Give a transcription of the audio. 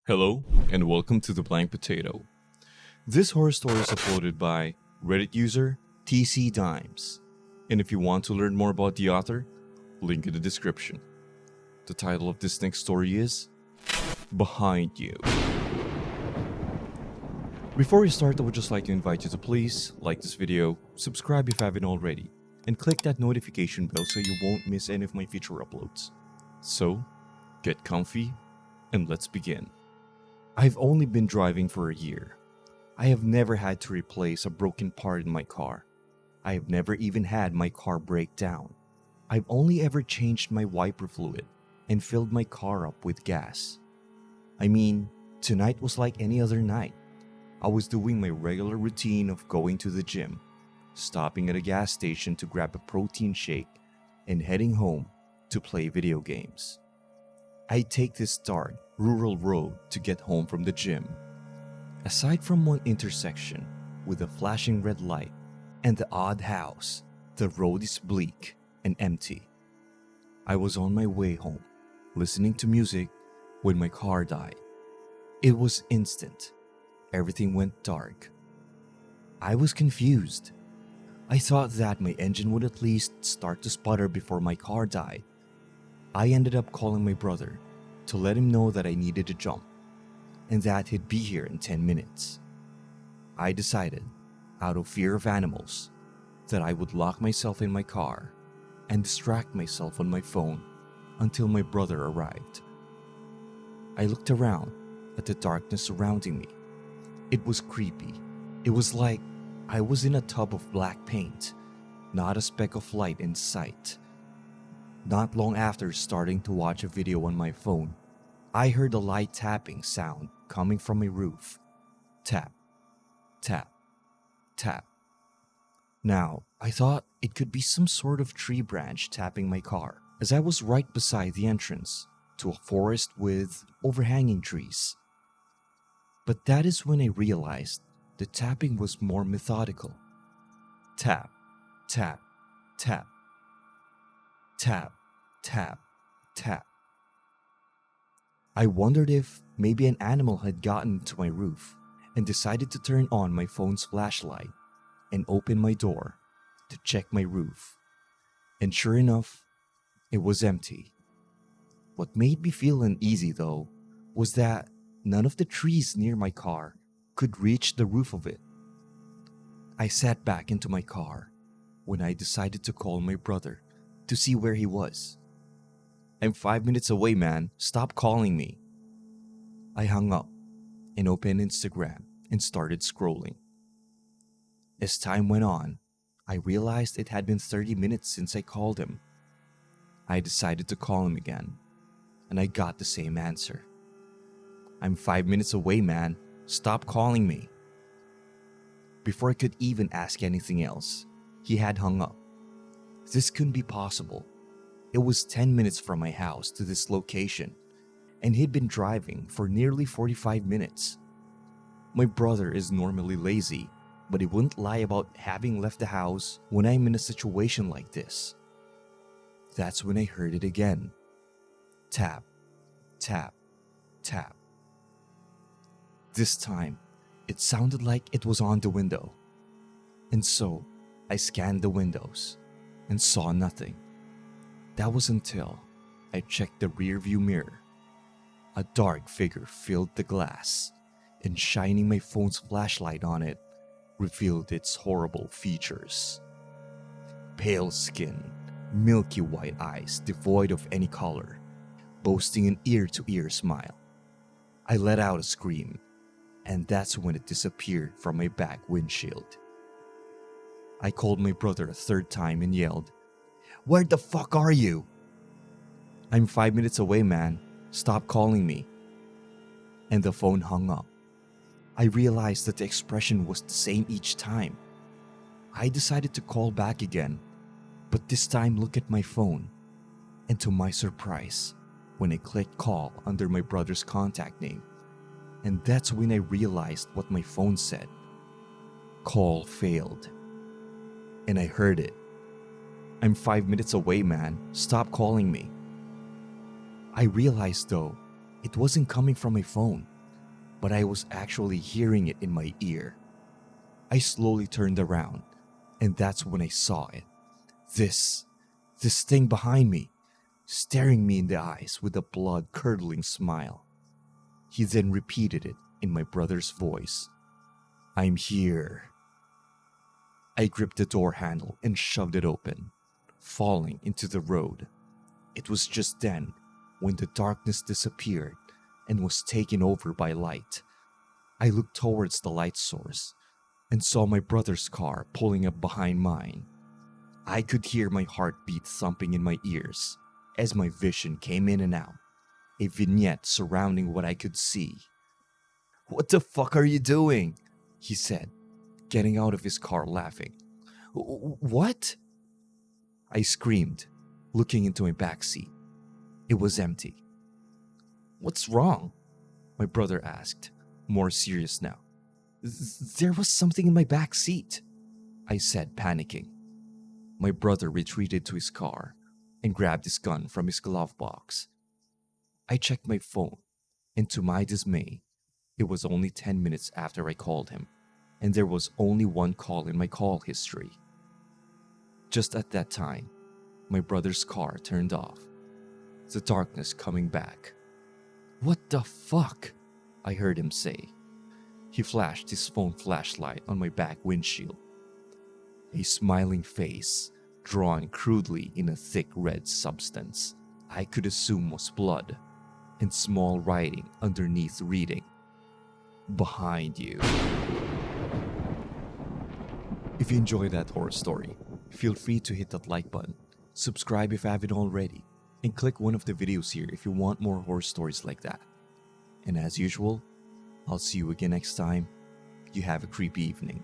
Hello, and welcome to The Blank Potato. This horror story is uploaded by Reddit user TCDimes. And if you want to learn more about the author, link in the description. The title of this next story is Behind You. Before we start, I would just like to invite you to please like this video, subscribe if you haven't already, and click that notification bell so you won't miss any of my future uploads. So, get comfy and let's begin. I've only been driving for a year. I have never had to replace a broken part in my car. I have never even had my car break down. I've only ever changed my wiper fluid and filled my car up with gas. I mean, tonight was like any other night. I was doing my regular routine of going to the gym, stopping at a gas station to grab a protein shake, and heading home to play video games. I take this dark, rural road to get home from the gym. Aside from one intersection with a flashing red light and the odd house, the road is bleak and empty. I was on my way home, listening to music, when my car died. It was instant. Everything went dark. I was confused. I thought that my engine would at least start to sputter before my car died. I ended up calling my brother to let him know that I needed to jump and that he'd be here in 10 minutes. I decided, out of fear of animals, that I would lock myself in my car and distract myself on my phone until my brother arrived. I looked around at the darkness surrounding me. It was creepy. It was like I was in a tub of black paint, not a speck of light in sight. Not long after starting to watch a video on my phone, I heard a light tapping sound coming from my roof. Tap, tap, tap. Now, I thought it could be some sort of tree branch tapping my car, as I was right beside the entrance to a forest with overhanging trees. But that is when I realized the tapping was more methodical. Tap, tap, tap. Tap, tap, tap. I wondered if maybe an animal had gotten to my roof and decided to turn on my phone's flashlight and open my door to check my roof. And sure enough, it was empty. What made me feel uneasy though was that none of the trees near my car could reach the roof of it. I sat back into my car when I decided to call my brother to see where he was. "I'm 5 minutes away, man. Stop calling me." I hung up and opened Instagram and started scrolling. As time went on, I realized it had been 30 minutes since I called him. I decided to call him again, and I got the same answer. "I'm 5 minutes away, man. Stop calling me." Before I could even ask anything else, he had hung up. This couldn't be possible. It was 10 minutes from my house to this location, and he'd been driving for nearly 45 minutes. My brother is normally lazy, but he wouldn't lie about having left the house when I'm in a situation like this. That's when I heard it again. Tap, tap, tap. This time, it sounded like it was on the window. And so, I scanned the windows and saw nothing. That was until I checked the rearview mirror. A dark figure filled the glass, and shining my phone's flashlight on it revealed its horrible features. Pale skin, milky white eyes devoid of any color, boasting an ear-to-ear smile. I let out a scream, and that's when it disappeared from my back windshield. I called my brother a third time and yelled, "Where the fuck are you?" "I'm 5 minutes away, man. Stop calling me." And the phone hung up. I realized that the expression was the same each time. I decided to call back again, but this time look at my phone. And to my surprise, when I clicked call under my brother's contact name, and that's when I realized what my phone said. Call failed. And I heard it. "I'm 5 minutes away, man. Stop calling me." I realized though, it wasn't coming from my phone. but I was actually hearing it in my ear. I slowly turned around, and that's when I saw it. This thing behind me, staring me in the eyes with a blood-curdling smile. He then repeated it in my brother's voice. "I'm here." I gripped the door handle and shoved it open, falling into the road. It was just then when the darkness disappeared and was taken over by light. I looked towards the light source and saw my brother's car pulling up behind mine. I could hear my heartbeat thumping in my ears as my vision came in and out, a vignette surrounding what I could see. "What the fuck are you doing?" he said, getting out of his car laughing. "What?" I screamed, looking into my backseat. It was empty. "What's wrong?" my brother asked, more serious now. "There was something in my back seat," I said, panicking. My brother retreated to his car and grabbed his gun from his glove box. I checked my phone, and to my dismay, it was only 10 minutes after I called him, and there was only one call in my call history. Just at that time, my brother's car turned off, the darkness coming back. "What the fuck?" I heard him say. He flashed his phone flashlight on my back windshield. A smiling face, drawn crudely in a thick red substance I could assume was blood, and small writing underneath reading, "Behind you." If you enjoyed that horror story, feel free to hit that like button, subscribe if you haven't already, and click one of the videos here if you want more horror stories like that. And as usual, I'll see you again next time. You have a creepy evening.